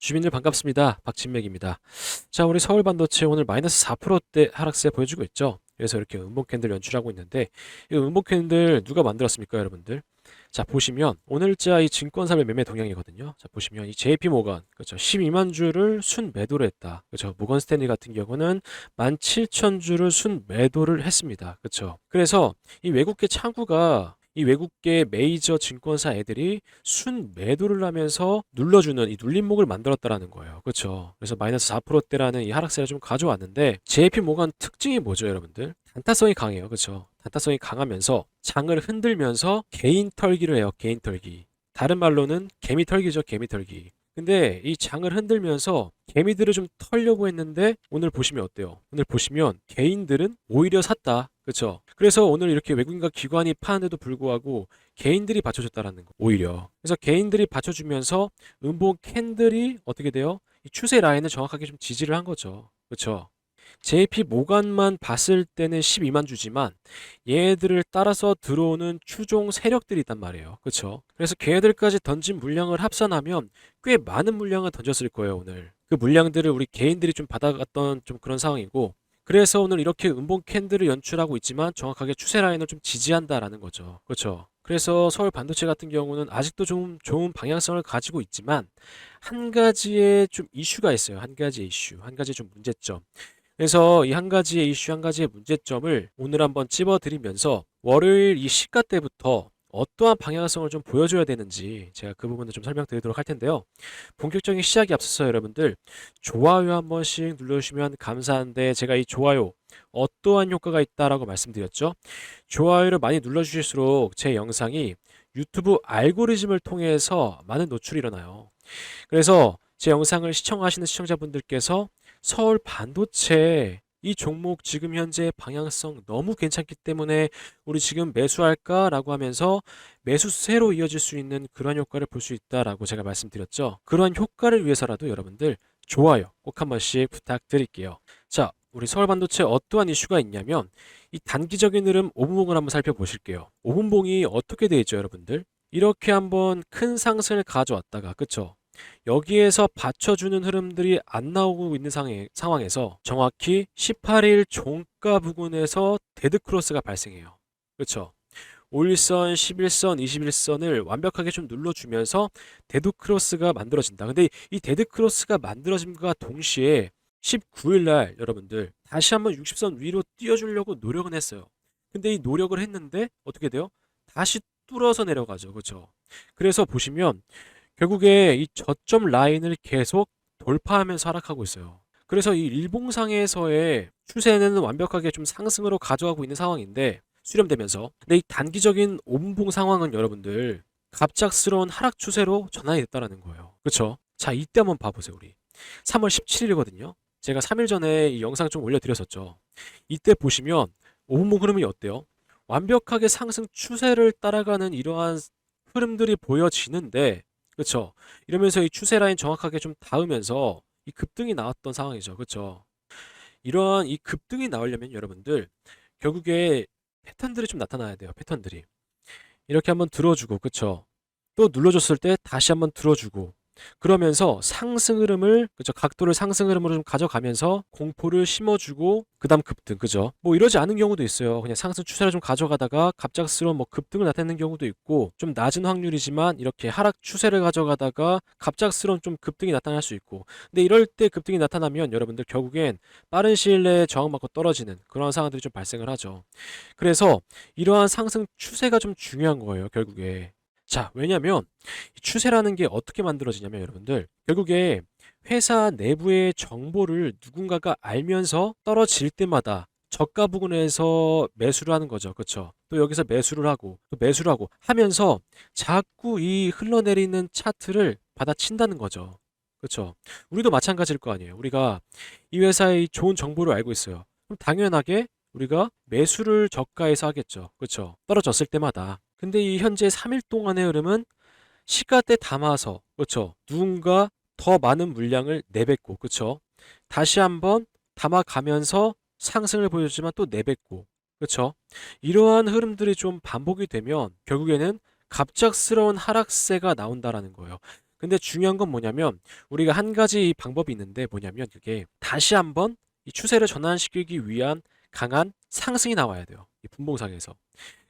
주민들 반갑습니다. 박진맥입니다. 자, 우리 서울 반도체 오늘 마이너스 4%대 하락세 보여주고 있죠. 그래서 이렇게 음봉 캔들 연출하고 있는데 이 음봉 캔들 누가 만들었습니까, 여러분들? 자, 보시면 오늘자 이 증권사별 매매 동향이거든요. 자, 보시면 이 JP 모건, 그렇죠. 12만 주를 순 매도를 했다. 그렇죠. 모건 스탠리 같은 경우는 17,000주를 순 매도를 했습니다. 그렇죠. 그래서 이 외국계 창구가 이 외국계 메이저 증권사 애들이 순 매도를 하면서 눌러주는 이 눌림목을 만들었다라는 거예요. 그렇죠. 그래서 마이너스 4%대라는 이 하락세를 좀 가져왔는데 JP 모건 특징이 뭐죠, 여러분들? 단타성이 강해요. 그렇죠. 단타성이 강하면서 장을 흔들면서 개인 털기를 해요. 개인 털기. 다른 말로는 개미 털기죠. 개미 털기. 근데 이 장을 흔들면서 개미들을 좀 털려고 했는데 오늘 보시면 어때요? 오늘 보시면 개인들은 오히려 샀다. 그렇죠? 그래서 오늘 이렇게 외국인과 기관이 파는데도 불구하고 개인들이 받쳐줬다라는 거. 오히려. 그래서 개인들이 받쳐주면서 음봉 캔들이 어떻게 돼요? 이 추세 라인을 정확하게 좀 지지를 한 거죠. 그렇죠? JP 모간만 봤을 때는 12만 주지만 얘들을 따라서 들어오는 추종 세력들이 있단 말이에요. 그렇죠? 그래서 걔들까지 던진 물량을 합산하면 꽤 많은 물량을 던졌을 거예요, 오늘. 그 물량들을 우리 개인들이 좀 받아갔던 좀 그런 상황이고 그래서 오늘 이렇게 음봉 캔들을 연출하고 있지만 정확하게 추세 라인을 좀 지지한다라는 거죠. 그렇죠? 그래서 서울 반도체 같은 경우는 아직도 좀 좋은 방향성을 가지고 있지만 한 가지의 좀 이슈가 있어요. 한 가지 이슈, 한 가지 좀 문제점. 그래서 이 한 가지의 이슈, 한 가지의 문제점을 오늘 한번 찝어드리면서 월요일 이 시가 때부터 어떠한 방향성을 좀 보여줘야 되는지 제가 그 부분을 좀 설명드리도록 할 텐데요. 본격적인 시작에 앞서서 여러분들 좋아요 한 번씩 눌러주시면 감사한데 제가 이 좋아요 어떠한 효과가 있다라고 말씀드렸죠. 좋아요를 많이 눌러주실수록 제 영상이 유튜브 알고리즘을 통해서 많은 노출이 일어나요. 그래서 제 영상을 시청하시는 시청자분들께서 서울 반도체 이 종목 지금 현재 방향성 너무 괜찮기 때문에 우리 지금 매수할까라고 하면서 매수세로 이어질 수 있는 그러한 효과를 볼 수 있다라고 제가 말씀드렸죠. 그러한 효과를 위해서라도 여러분들 좋아요 꼭 한 번씩 부탁드릴게요. 자, 우리 서울 반도체 어떠한 이슈가 있냐면 이 단기적인 흐름 5분봉을 한번 살펴보실게요. 5분봉이 어떻게 되어 있죠, 여러분들? 이렇게 한번 큰 상승을 가져왔다가 그쵸? 여기에서 받쳐주는 흐름들이 안 나오고 있는 상황에서 정확히 18일 종가 부근에서 데드크로스가 발생해요. 그렇죠? 5일선, 11선, 21선을 완벽하게 좀 눌러주면서 데드크로스가 만들어진다. 근데 이 데드크로스가 만들어짐과 동시에 19일 날 여러분들 다시 한번 60선 위로 띄워주려고 노력은 했어요. 근데 이 노력을 했는데 어떻게 돼요? 다시 뚫어서 내려가죠. 그렇죠? 그래서 보시면 결국에 이 저점 라인을 계속 돌파하면서 하락하고 있어요. 그래서 이 일봉상에서의 추세는 완벽하게 좀 상승으로 가져가고 있는 상황인데 수렴되면서 근데 이 단기적인 오분봉 상황은 여러분들 갑작스러운 하락 추세로 전환이 됐다라는 거예요. 그렇죠? 자, 이때 한번 봐보세요, 우리. 3월 17일이거든요. 제가 3일 전에 이 영상 좀 올려드렸었죠. 이때 보시면 오분봉 흐름이 어때요? 완벽하게 상승 추세를 따라가는 이러한 흐름들이 보여지는데 그렇죠. 이러면서 이 추세 라인 정확하게 좀 닿으면서 이 급등이 나왔던 상황이죠. 그렇죠. 이러한 이 급등이 나오려면 여러분들 결국에 패턴들이 좀 나타나야 돼요. 패턴들이. 이렇게 한번 들어주고 그렇죠. 또 눌러줬을 때 다시 한번 들어주고 그러면서 상승 흐름을 그죠 각도를 상승 흐름으로 좀 가져가면서 공포를 심어주고 그다음 급등 그죠 뭐 이러지 않은 경우도 있어요. 그냥 상승 추세를 좀 가져가다가 갑작스러운 뭐 급등을 나타내는 경우도 있고 좀 낮은 확률이지만 이렇게 하락 추세를 가져가다가 갑작스러운 좀 급등이 나타날 수 있고 근데 이럴 때 급등이 나타나면 여러분들 결국엔 빠른 시일 내에 저항받고 떨어지는 그런 상황들이 좀 발생을 하죠. 그래서 이러한 상승 추세가 좀 중요한 거예요, 결국에. 자, 왜냐면 이 추세라는 게 어떻게 만들어지냐면 여러분들 결국에 회사 내부의 정보를 누군가가 알면서 떨어질 때마다 저가 부근에서 매수를 하는 거죠. 그렇죠? 또 여기서 매수를 하고 또 매수를 하고 하면서 자꾸 이 흘러내리는 차트를 받아친다는 거죠. 그렇죠? 우리도 마찬가지일 거 아니에요. 우리가 이 회사의 좋은 정보를 알고 있어요. 그럼 당연하게 우리가 매수를 저가에서 하겠죠. 그렇죠? 떨어졌을 때마다. 근데 이 현재 3일 동안의 흐름은 시가대 담아서 그렇죠? 누군가 더 많은 물량을 내뱉고 그렇죠? 다시 한번 담아가면서 상승을 보여주지만 또 내뱉고 그렇죠? 이러한 흐름들이 좀 반복이 되면 결국에는 갑작스러운 하락세가 나온다라는 거예요. 근데 중요한 건 뭐냐면 우리가 한 가지 방법이 있는데 뭐냐면 그게 다시 한번 이 추세를 전환시키기 위한 강한 상승이 나와야 돼요. 이 분봉상에서.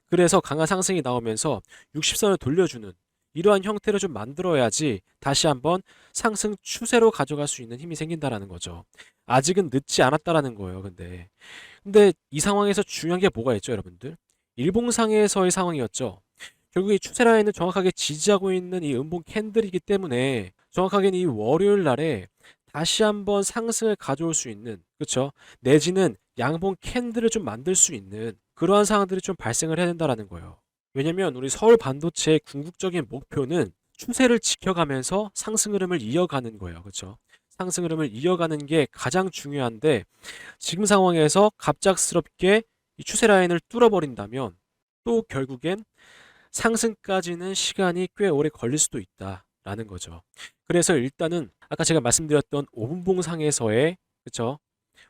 그래서 강한 상승이 나오면서 60선을 돌려주는 이러한 형태를 좀 만들어야지 다시 한번 상승 추세로 가져갈 수 있는 힘이 생긴다라는 거죠. 아직은 늦지 않았다라는 거예요. 근데 이 상황에서 중요한 게 뭐가 있죠, 여러분들? 일봉상에서의 상황이었죠. 결국 이 추세 라인을 정확하게 지지하고 있는 이 음봉 캔들이기 때문에 정확하게는 이 월요일 날에 다시 한번 상승을 가져올 수 있는, 그렇죠? 내지는 양봉 캔들을 좀 만들 수 있는 그러한 상황들이 좀 발생을 해야 된다라는 거예요. 왜냐면 우리 서울 반도체의 궁극적인 목표는 추세를 지켜가면서 상승 흐름을 이어가는 거예요. 그렇죠? 상승 흐름을 이어가는 게 가장 중요한데 지금 상황에서 갑작스럽게 이 추세 라인을 뚫어버린다면 또 결국엔 상승까지는 시간이 꽤 오래 걸릴 수도 있다라는 거죠. 그래서 일단은 아까 제가 말씀드렸던 5분봉상에서의 그쵸?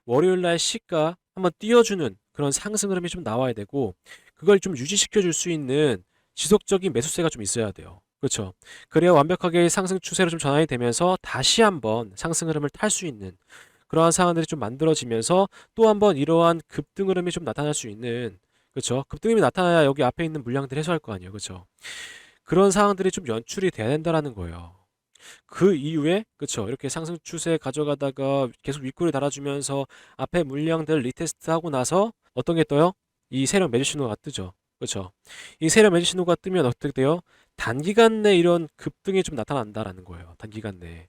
월요일 날 시가 한번 띄워주는 그런 상승 흐름이 좀 나와야 되고 그걸 좀 유지시켜 줄 수 있는 지속적인 매수세가 좀 있어야 돼요. 그렇죠. 그래야 완벽하게 상승 추세로 좀 전환이 되면서 다시 한번 상승 흐름을 탈 수 있는 그러한 상황들이 좀 만들어지면서 또 한번 이러한 급등 흐름이 좀 나타날 수 있는 그렇죠. 급등이 나타나야 여기 앞에 있는 물량들 해소할 거 아니에요. 그렇죠. 그런 상황들이 좀 연출이 돼야 된다라는 거예요. 그 이후에 그쵸 이렇게 상승 추세 가져가다가 계속 윗골을 달아주면서 앞에 물량들 리테스트하고 나서 어떤 게 떠요? 이 세력 매집 신호가 뜨죠. 그쵸? 이 세력 매집 신호가 뜨면 어떻게 돼요? 단기간 내 이런 급등이 좀 나타난다라는 거예요. 단기간 내에.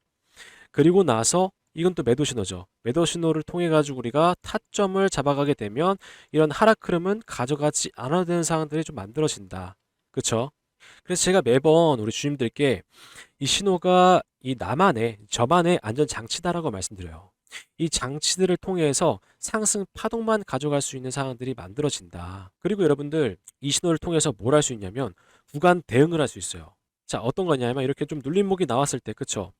그리고 나서 이건 또 매도 신호죠. 매도 신호를 통해 가지고 우리가 타점을 잡아가게 되면 이런 하락 흐름은 가져가지 않아도 되는 상황들이 좀 만들어진다. 그쵸? 그래서 제가 매번 우리 주님들께 이 신호가 이 나만의 저만의 안전 장치다라고 말씀드려요. 이 장치들을 통해서 상승 파동만 가져갈 수 있는 상황들이 만들어진다. 그리고 여러분들 이 신호를 통해서 뭘 할 수 있냐면 구간 대응을 할 수 있어요. 자, 어떤 거냐면 이렇게 좀 눌림목이 나왔을 때, 그쵸?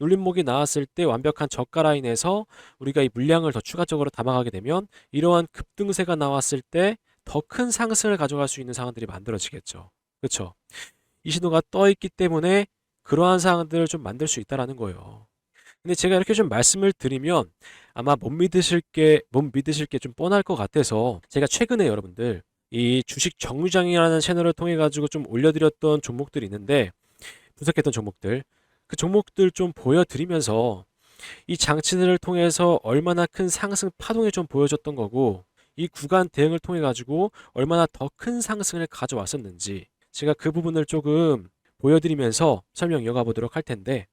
눌림목이 나왔을 때 완벽한 저가 라인에서 우리가 이 물량을 더 추가적으로 담아가게 되면 이러한 급등세가 나왔을 때 더 큰 상승을 가져갈 수 있는 상황들이 만들어지겠죠. 그쵸? 이 신호가 떠 있기 때문에 그러한 상황들을 좀 만들 수 있다라는 거예요. 근데 제가 이렇게 좀 말씀을 드리면 아마 못 믿으실 게 좀 뻔할 것 같아서 제가 최근에 여러분들 이 주식 정류장이라는 채널을 통해 가지고 좀 올려드렸던 종목들이 있는데 분석했던 종목들 그 종목들 좀 보여드리면서 이 장치들을 통해서 얼마나 큰 상승 파동이 좀 보여줬던 거고 이 구간 대응을 통해 가지고 얼마나 더 큰 상승을 가져왔었는지 제가 그 부분을 조금 보여드리면서 설명 이어가 보도록 할 텐데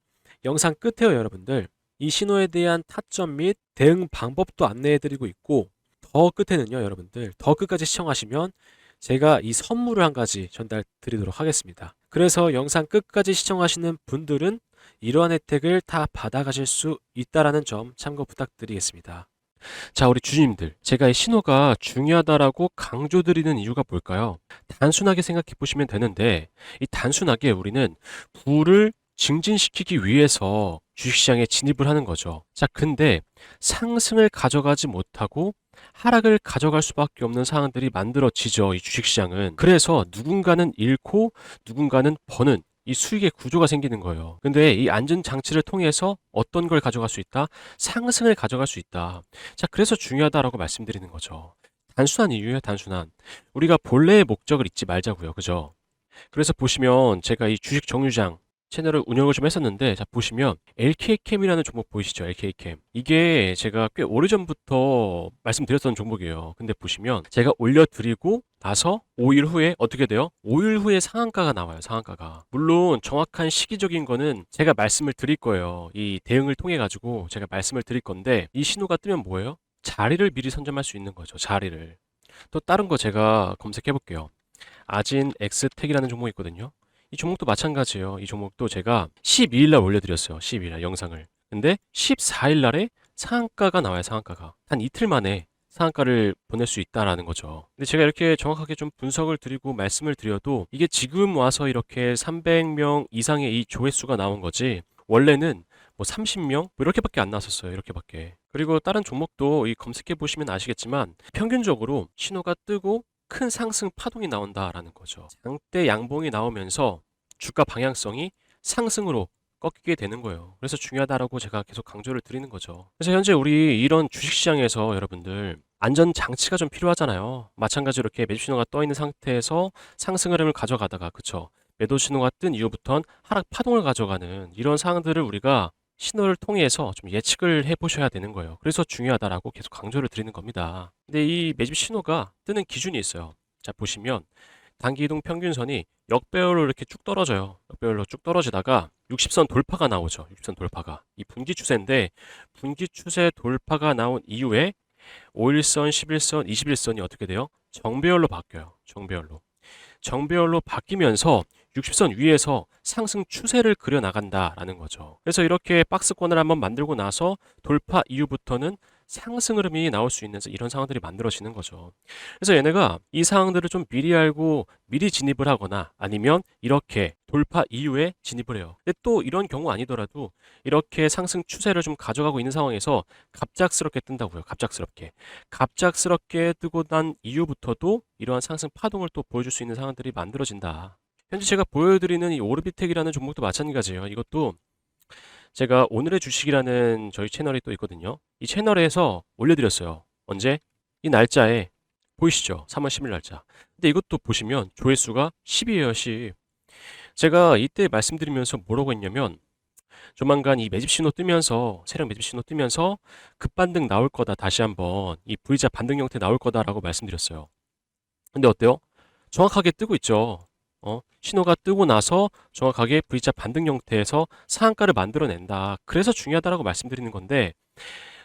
영상 끝에요 여러분들 이 신호에 대한 타점 및 대응 방법도 안내해드리고 있고 더 끝에는요 여러분들 더 끝까지 시청하시면 제가 이 선물을 한 가지 전달 드리도록 하겠습니다. 그래서 영상 끝까지 시청하시는 분들은 이러한 혜택을 다 받아가실 수 있다라는 점 참고 부탁드리겠습니다. 자, 우리 주주님들, 제가 이 신호가 중요하다라고 강조드리는 이유가 뭘까요? 단순하게 생각해 보시면 되는데, 이 단순하게 우리는 부를 증진시키기 위해서 주식시장에 진입을 하는 거죠. 자, 근데 상승을 가져가지 못하고 하락을 가져갈 수밖에 없는 상황들이 만들어지죠. 이 주식시장은. 그래서 누군가는 잃고 누군가는 버는 이 수익의 구조가 생기는 거예요. 근데 이 안전 장치를 통해서 어떤 걸 가져갈 수 있다? 상승을 가져갈 수 있다. 자, 그래서 중요하다라고 말씀드리는 거죠. 단순한 이유예요, 단순한. 우리가 본래의 목적을 잊지 말자고요. 그죠? 그래서 보시면 제가 이 주식 정류장 채널을 운영을 좀 했었는데 자 보시면 LK캠이라는 종목 보이시죠? LK캠. 이게 제가 꽤 오래전부터 말씀드렸던 종목이에요. 근데 보시면 제가 올려드리고 나서 5일 후에 어떻게 돼요? 5일 후에 상한가가 나와요. 상한가가. 물론 정확한 시기적인 거는 제가 말씀을 드릴 거예요. 이 대응을 통해 가지고 제가 말씀을 드릴 건데 이 신호가 뜨면 뭐예요? 자리를 미리 선점할 수 있는 거죠. 자리를. 또 다른 거 제가 검색해 볼게요. 아진 엑스텍이라는 종목이 있거든요. 이 종목도 마찬가지예요. 이 종목도 제가 12일 날 올려드렸어요. 12일 날 영상을. 근데 14일 날에 상한가가 나와요. 상한가가. 한 이틀 만에 상한가를 보낼 수 있다라는 거죠. 근데 제가 이렇게 정확하게 좀 분석을 드리고 말씀을 드려도 이게 지금 와서 이렇게 300명 이상의 이 조회수가 나온 거지 원래는 뭐 30명 뭐 이렇게밖에 안 나왔었어요. 이렇게밖에. 그리고 다른 종목도 이 검색해 보시면 아시겠지만 평균적으로 신호가 뜨고 큰 상승 파동이 나온다라는 거죠. 장대 양봉이 나오면서 주가 방향성이 상승으로 꺾이게 되는 거예요. 그래서 중요하다라고 제가 계속 강조를 드리는 거죠. 그래서 현재 우리 이런 주식시장에서 여러분들 안전 장치가 좀 필요하잖아요. 마찬가지로 이렇게 매집 신호가 떠 있는 상태에서 상승 흐름을 가져가다가 그쵸? 매도 신호가 뜬 이후부터는 하락 파동을 가져가는 이런 상황들을 우리가 신호를 통해서 좀 예측을 해 보셔야 되는 거예요. 그래서 중요하다라고 계속 강조를 드리는 겁니다. 근데 이 매집 신호가 뜨는 기준이 있어요. 자, 보시면 단기 이동 평균선이 역배열로 이렇게 쭉 떨어져요. 역배열로 쭉 떨어지다가 60선 돌파가 나오죠. 60선 돌파가. 이 분기 추세인데 분기 추세 돌파가 나온 이후에 5일선, 11선, 21선이 어떻게 돼요? 정배열로 바뀌어요. 정배열로. 정배열로 바뀌면서 60선 위에서 상승 추세를 그려 나간다라는 거죠. 그래서 이렇게 박스권을 한번 만들고 나서 돌파 이후부터는 상승 흐름이 나올 수 있는 이런 상황들이 만들어지는 거죠. 그래서 얘네가 이 상황들을 좀 미리 알고 미리 진입을 하거나 아니면 이렇게 돌파 이후에 진입을 해요. 근데 또 이런 경우 아니더라도 이렇게 상승 추세를 좀 가져가고 있는 상황에서 갑작스럽게 뜬다고요. 갑작스럽게. 갑작스럽게 뜨고 난 이후부터도 이러한 상승 파동을 또 보여줄 수 있는 상황들이 만들어진다. 현재 제가 보여드리는 이 오르비텍이라는 종목도 마찬가지예요. 이것도 제가 오늘의 주식이라는 저희 채널이 또 있거든요. 이 채널에서 올려드렸어요. 언제? 이 날짜에 보이시죠? 3월 10일 날짜. 근데 이것도 보시면 조회수가 10이에요, 10. 제가 이때 말씀드리면서 뭐라고 했냐면 조만간 이 매집 신호 뜨면서 세력 매집 신호 뜨면서 급반등 나올 거다. 다시 한번 이 V자 반등 형태 나올 거다라고 말씀드렸어요. 근데 어때요? 정확하게 뜨고 있죠. 신호가 뜨고 나서 정확하게 V자 반등 형태에서 상한가를 만들어낸다. 그래서 중요하다라고 말씀드리는 건데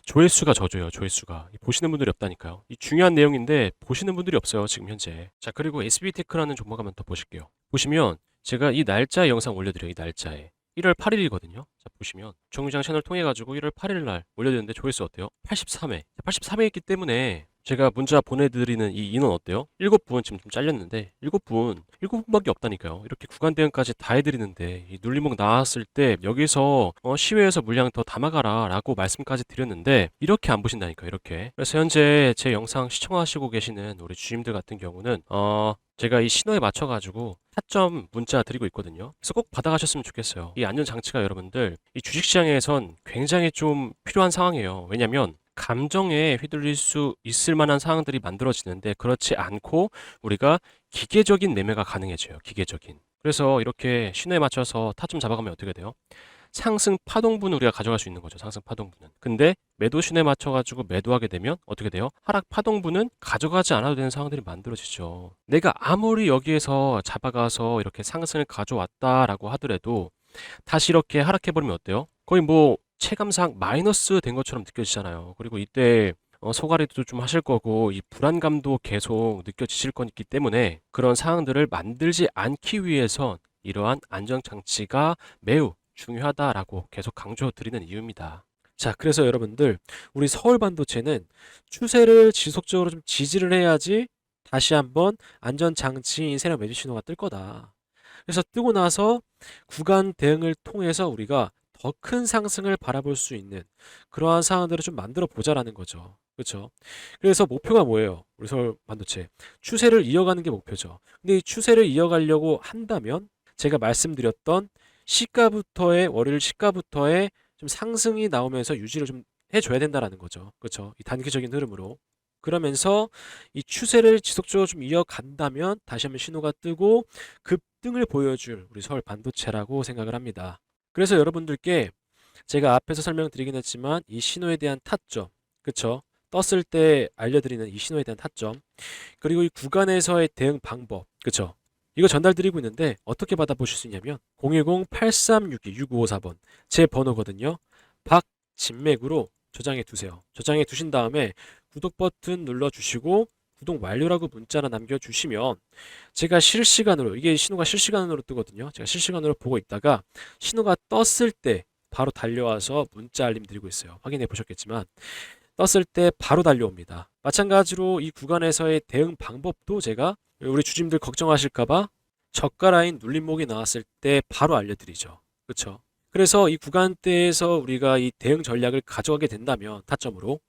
조회수가 져줘요. 조회수가. 보시는 분들이 없다니까요. 이 중요한 내용인데 보시는 분들이 없어요. 지금 현재. 자, 그리고 SB테크라는 종목 한번 더 보실게요. 보시면 제가 이 날짜에 영상 올려드려요. 이 날짜에. 1월 8일이거든요. 자, 보시면 정유장 채널 통해 가지고 1월 8일 날 올려드렸는데 조회수 어때요? 83회. 83회 했기 때문에 제가 문자 보내드리는 이 인원 어때요? 7분 지금 좀 잘렸는데 7분밖에 없다니까요. 이렇게 구간 대응까지 다 해드리는데 이 눌림목 나왔을 때 여기서 시외에서 물량 더 담아가라 라고 말씀까지 드렸는데 이렇게 안 보신다니까요. 이렇게. 그래서 현재 제 영상 시청하시고 계시는 우리 주임들 같은 경우는 제가 이 신호에 맞춰가지고 타점 문자 드리고 있거든요. 그래서 꼭 받아가셨으면 좋겠어요. 이 안전장치가 여러분들 이 주식시장에선 굉장히 좀 필요한 상황이에요. 왜냐면 감정에 휘둘릴 수 있을 만한 상황들이 만들어지는데 그렇지 않고 우리가 기계적인 매매가 가능해져요. 기계적인. 그래서 이렇게 신호에 맞춰서 타점 잡아가면 어떻게 돼요? 상승 파동분을 우리가 가져갈 수 있는 거죠. 상승 파동분은. 근데 매도 신에 맞춰가지고 매도하게 되면 어떻게 돼요? 하락 파동분은 가져가지 않아도 되는 상황들이 만들어지죠. 내가 아무리 여기에서 잡아가서 이렇게 상승을 가져왔다라고 하더라도 다시 이렇게 하락해버리면 어때요? 거의 뭐 체감상 마이너스 된 것처럼 느껴지잖아요. 그리고 이때 소가리도 좀 하실 거고 이 불안감도 계속 느껴지실 거기 때문에 그런 상황들을 만들지 않기 위해서 이러한 안전장치가 매우 중요하다라고 계속 강조드리는 이유입니다. 자, 그래서 여러분들, 우리 서울 반도체는 추세를 지속적으로 좀 지지를 해야지 다시 한번 안전장치인 세력 매집 신호가 뜰 거다. 그래서 뜨고 나서 구간 대응을 통해서 우리가 더 큰 상승을 바라볼 수 있는 그러한 상황들을 좀 만들어 보자라는 거죠. 그렇죠? 그래서 목표가 뭐예요? 우리 서울 반도체. 추세를 이어가는 게 목표죠. 근데 이 추세를 이어가려고 한다면 제가 말씀드렸던 시가부터의 월요일 시가부터의 좀 상승이 나오면서 유지를 좀 해줘야 된다라는 거죠. 그렇죠? 이 단기적인 흐름으로. 그러면서 이 추세를 지속적으로 좀 이어간다면 다시 한번 신호가 뜨고 급등을 보여줄 우리 서울 반도체라고 생각을 합니다. 그래서 여러분들께 제가 앞에서 설명드리긴 했지만 이 신호에 대한 타점, 그쵸? 떴을 때 알려드리는 이 신호에 대한 타점, 그리고 이 구간에서의 대응 방법, 그쵸? 이거 전달드리고 있는데 어떻게 받아보실 수 있냐면 010-8362-6954번 제 번호거든요. 박진맥으로 저장해 두세요. 저장해 두신 다음에 구독 버튼 눌러주시고 구독 완료라고 문자나 남겨주시면 제가 실시간으로 이게 신호가 실시간으로 뜨거든요. 제가 실시간으로 보고 있다가 신호가 떴을 때 바로 달려와서 문자 알림 드리고 있어요. 확인해 보셨겠지만 떴을 때 바로 달려옵니다. 마찬가지로 이 구간에서의 대응 방법도 제가 우리 주주님들 걱정하실까봐 저가 라인 눌림목이 나왔을 때 바로 알려드리죠. 그렇죠? 그래서 이 구간대에서 우리가 이 대응 전략을 가져가게 된다면 타점으로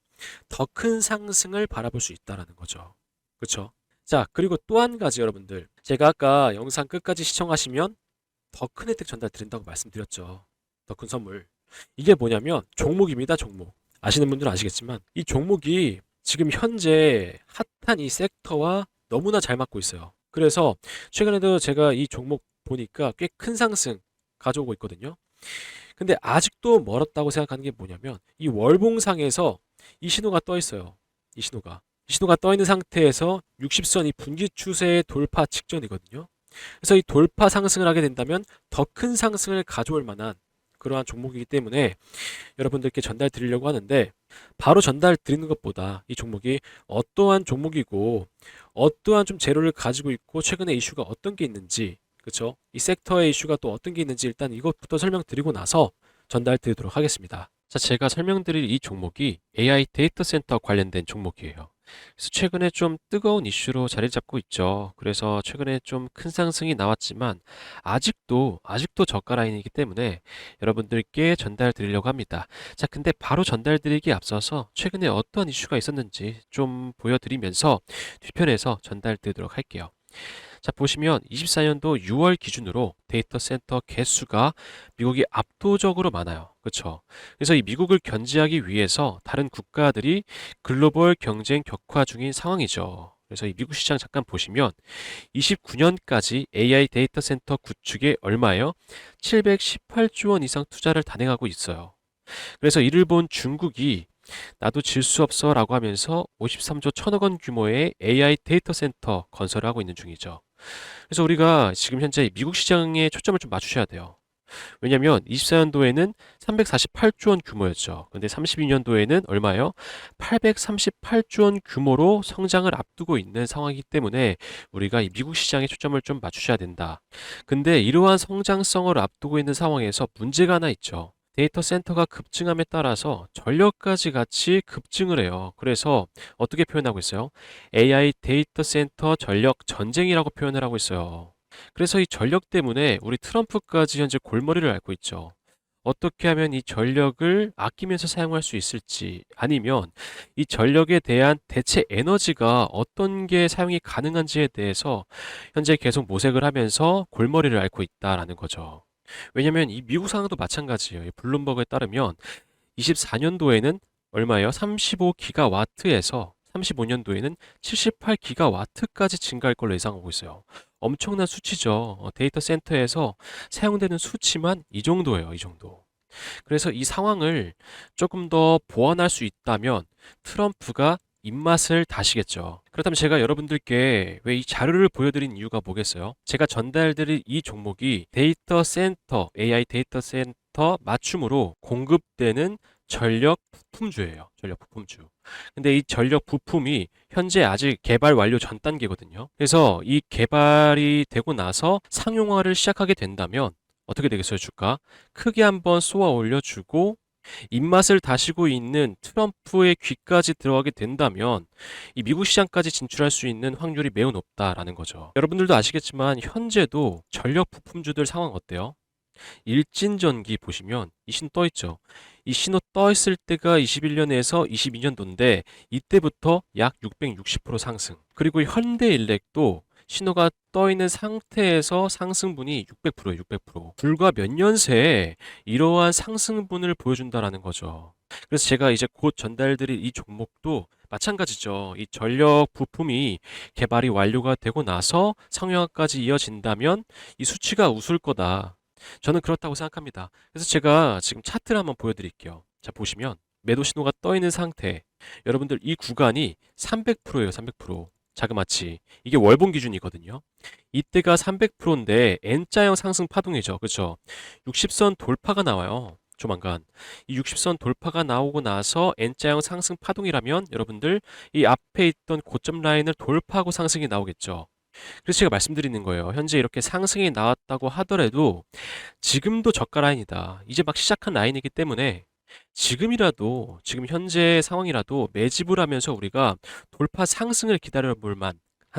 더 큰 상승을 바라볼 수 있다라는 거죠. 그렇죠? 자, 그리고 또 한 가지 여러분들, 제가 아까 영상 끝까지 시청하시면 더 큰 혜택 전달 드린다고 말씀드렸죠. 더 큰 선물. 이게 뭐냐면 종목입니다, 종목. 아시는 분들은 아시겠지만 이 종목이 지금 현재 핫한 이 섹터와 너무나 잘 맞고 있어요. 그래서 최근에도 제가 이 종목 보니까 꽤 큰 상승 가져오고 있거든요. 근데 아직도 멀었다고 생각하는 게 뭐냐면 이 월봉상에서 이 신호가 떠 있어요. 이 신호가 떠 있는 상태에서 60선 이 분기 추세의 돌파 직전이거든요. 그래서 이 돌파 상승을 하게 된다면 더 큰 상승을 가져올 만한 그러한 종목이기 때문에 여러분들께 전달 드리려고 하는데, 바로 전달 드리는 것보다 이 종목이 어떠한 종목이고 어떠한 좀 재료를 가지고 있고 최근에 이슈가 어떤 게 있는지, 그렇죠? 이 섹터의 이슈가 또 어떤 게 있는지 일단 이것부터 설명드리고 나서 전달 드리도록 하겠습니다. 자, 제가 설명드릴 이 종목이 AI 데이터 센터 관련된 종목이에요. 그래서 최근에 좀 뜨거운 이슈로 자리 잡고 있죠. 그래서 최근에 좀 큰 상승이 나왔지만 아직도 저가 라인이기 때문에 여러분들께 전달 드리려고 합니다. 자, 근데 바로 전달 드리기에 앞서서 최근에 어떤 이슈가 있었는지 좀 보여드리면서 뒤편에서 전달 드리도록 할게요. 자, 보시면 24년도 6월 기준으로 데이터 센터 개수가 미국이 압도적으로 많아요. 그렇죠? 그래서 이 미국을 견제하기 위해서 다른 국가들이 글로벌 경쟁 격화 중인 상황이죠. 그래서 이 미국 시장 잠깐 보시면 29년까지 AI 데이터 센터 구축에 얼마요? 718조 원 이상 투자를 단행하고 있어요. 그래서 이를 본 중국이 나도 질 수 없어 라고 하면서 53조 1천억 원 규모의 AI 데이터 센터 건설을 하고 있는 중이죠. 그래서 우리가 지금 현재 미국 시장에 초점을 좀 맞추셔야 돼요. 왜냐면 24년도에는 348조 원 규모였죠. 근데 32년도에는 얼마예요? 838조 원 규모로 성장을 앞두고 있는 상황이기 때문에 우리가 이 미국 시장에 초점을 좀 맞추셔야 된다. 근데 이러한 성장성을 앞두고 있는 상황에서 문제가 하나 있죠. 데이터 센터가 급증함에 따라서 전력까지 같이 급증을 해요. 그래서 어떻게 표현하고 있어요? AI 데이터 센터 전력 전쟁이라고 표현을 하고 있어요. 그래서 이 전력 때문에 우리 트럼프까지 현재 골머리를 앓고 있죠. 어떻게 하면 이 전력을 아끼면서 사용할 수 있을지, 아니면 이 전력에 대한 대체 에너지가 어떤 게 사용이 가능한지에 대해서 현재 계속 모색을 하면서 골머리를 앓고 있다라는 거죠. 왜냐면 이 미국 상황도 마찬가지예요. 이 블룸버그에 따르면 24년도에는 얼마예요? 35기가와트에서 35년도에는 78기가와트까지 증가할 걸로 예상하고 있어요. 엄청난 수치죠. 데이터 센터에서 사용되는 수치만 이 정도예요. 이 정도. 그래서 이 상황을 조금 더 보완할 수 있다면 트럼프가 입맛을 다시겠죠. 그렇다면 제가 여러분들께 왜 이 자료를 보여드린 이유가 뭐겠어요? 제가 전달드릴 이 종목이 데이터 센터, AI 데이터 센터 맞춤으로 공급되는 전력 부품주예요. 전력 부품주. 근데 이 전력 부품이 현재 아직 개발 완료 전 단계거든요. 그래서 이 개발이 되고 나서 상용화를 시작하게 된다면 어떻게 되겠어요, 주가? 크게 한번 쏘아 올려주고 입맛을 다시고 있는 트럼프의 귀까지 들어가게 된다면 이 미국 시장까지 진출할 수 있는 확률이 매우 높다라는 거죠. 여러분들도 아시겠지만 현재도 전력 부품주들 상황 어때요? 일진전기 보시면 이 신호 떠 있죠. 이 신호 떠 있을 때가 21년에서 22년도인데 이때부터 약 660% 상승. 그리고 현대일렉도 신호가 떠 있는 상태에서 상승분이 600%예요, 600%. 불과 몇 년 새에 이러한 상승분을 보여준다라는 거죠. 그래서 제가 이제 곧 전달드릴 이 종목도 마찬가지죠. 이 전력 부품이 개발이 완료가 되고 나서 상용화까지 이어진다면 이 수치가 웃을 거다. 저는 그렇다고 생각합니다. 그래서 제가 지금 차트를 한번 보여드릴게요. 자, 보시면 매도 신호가 떠 있는 상태. 여러분들 이 구간이 300%예요, 300%. 자그마치. 이게 월봉 기준이거든요. 이때가 300%인데 N자형 상승 파동이죠. 그렇죠? 60선 돌파가 나와요. 조만간. 이 60선 돌파가 나오고 나서 N자형 상승 파동이라면 여러분들 이 앞에 있던 고점 라인을 돌파하고 상승이 나오겠죠. 그래서 제가 말씀드리는 거예요. 현재 이렇게 상승이 나왔다고 하더라도 지금도 저가 라인이다. 이제 막 시작한 라인이기 때문에 지금이라도, 지금 현재 상황이라도 매집을 하면서 우리가 돌파 상승을 기다려 볼 만한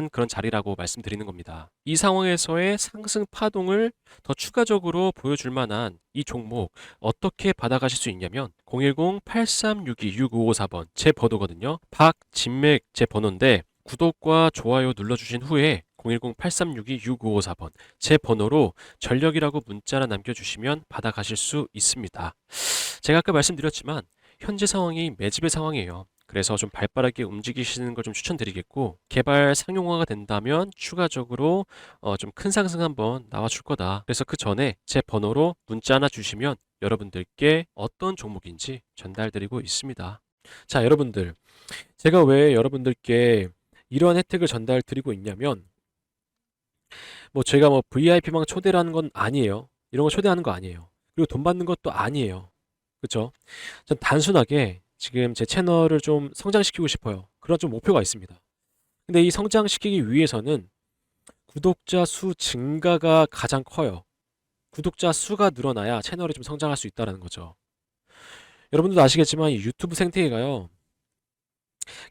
그런 자리라고 말씀드리는 겁니다. 이 상황에서의 상승 파동을 더 추가적으로 보여줄 만한 이 종목 어떻게 받아가실 수 있냐면 010-8362-6554번 제 번호거든요. 박진맥 제 번호인데 구독과 좋아요 눌러주신 후에 010-8362-6554번 제 번호로 전력이라고 문자나 남겨주시면 받아가실 수 있습니다. 제가 아까 말씀드렸지만 현재 상황이 매집의 상황이에요. 그래서 좀 발빠르게 움직이시는 걸 좀 추천드리겠고, 개발 상용화가 된다면 추가적으로 좀 큰 상승 한번 나와줄 거다. 그래서 그 전에 제 번호로 문자 하나 주시면 여러분들께 어떤 종목인지 전달드리고 있습니다. 자, 여러분들, 제가 왜 여러분들께 이러한 혜택을 전달드리고 있냐면, 뭐 제가 뭐 VIP망 초대라는 건 아니에요. 이런 거 초대하는 거 아니에요. 그리고 돈 받는 것도 아니에요. 그쵸? 전 단순하게 지금 제 채널을 좀 성장시키고 싶어요. 그런 좀 목표가 있습니다. 근데 이 성장시키기 위해서는 구독자 수 증가가 가장 커요. 구독자 수가 늘어나야 채널이 좀 성장할 수 있다는 거죠. 여러분들도 아시겠지만 이 유튜브 생태계가요,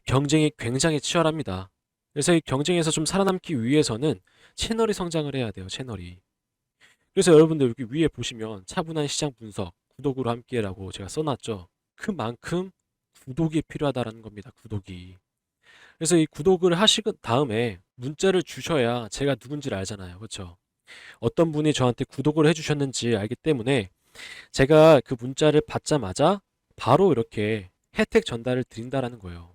경쟁이 굉장히 치열합니다. 그래서 이 경쟁에서 좀 살아남기 위해서는 채널이 성장을 해야 돼요, 채널이. 그래서 여러분들 여기 위에 보시면 차분한 시장 분석, 구독으로 함께라고 제가 써놨죠. 그만큼 구독이 필요하다는 겁니다, 구독이. 그래서 이 구독을 하시고 다음에 문자를 주셔야 제가 누군지를 알잖아요. 그렇죠? 어떤 분이 저한테 구독을 해주셨는지 알기 때문에 제가 그 문자를 받자마자 바로 이렇게 혜택 전달을 드린다라는 거예요.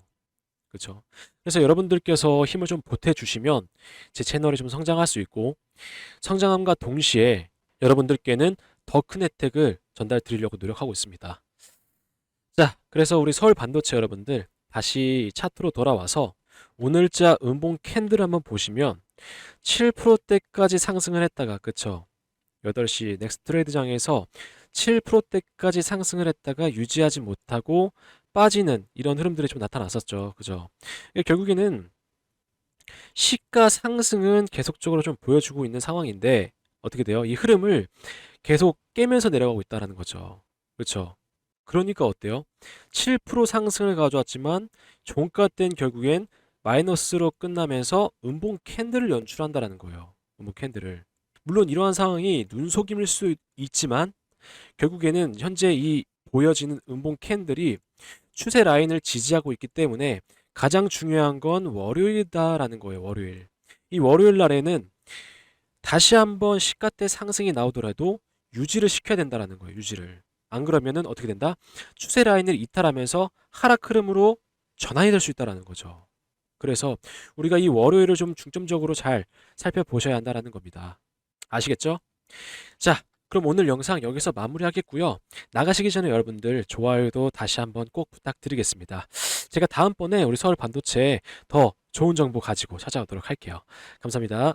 그렇죠? 그래서 여러분들께서 힘을 좀 보태주시면 제 채널이 좀 성장할 수 있고, 성장함과 동시에 여러분들께는 더 큰 혜택을 전달 드리려고 노력하고 있습니다. 자, 그래서 우리 서울 반도체 여러분들 다시 차트로 돌아와서 오늘자 음봉 캔들 한번 보시면 7%대까지 상승을 했다가, 그쵸? 8시 넥스트 트레이드장에서 7%대까지 상승을 했다가 유지하지 못하고 빠지는 이런 흐름들이 좀 나타났었죠. 그죠? 결국에는 시가 상승은 계속적으로 좀 보여주고 있는 상황인데 어떻게 돼요? 이 흐름을 계속 깨면서 내려가고 있다는 거죠. 그렇죠? 그러니까 어때요? 7% 상승을 가져왔지만 종가 때는 결국엔 마이너스로 끝나면서 음봉 캔들을 연출한다라는 거예요. 음봉 캔들을. 물론 이러한 상황이 눈속임일 수 있지만 결국에는 현재 이 보여지는 음봉 캔들이 추세 라인을 지지하고 있기 때문에 가장 중요한 건 월요일이다라는 거예요. 월요일. 이 월요일 날에는 다시 한번 시가대 상승이 나오더라도 유지를 시켜야 된다라는 거예요. 유지를. 안 그러면은 어떻게 된다? 추세 라인을 이탈하면서 하락 흐름으로 전환이 될 수 있다라는 거죠. 그래서 우리가 이 월요일을 좀 중점적으로 잘 살펴보셔야 한다라는 겁니다. 아시겠죠? 자, 그럼 오늘 영상 여기서 마무리하겠고요. 나가시기 전에 여러분들 좋아요도 다시 한번 꼭 부탁드리겠습니다. 제가 다음번에 우리 서울 반도체 더 좋은 정보 가지고 찾아오도록 할게요. 감사합니다.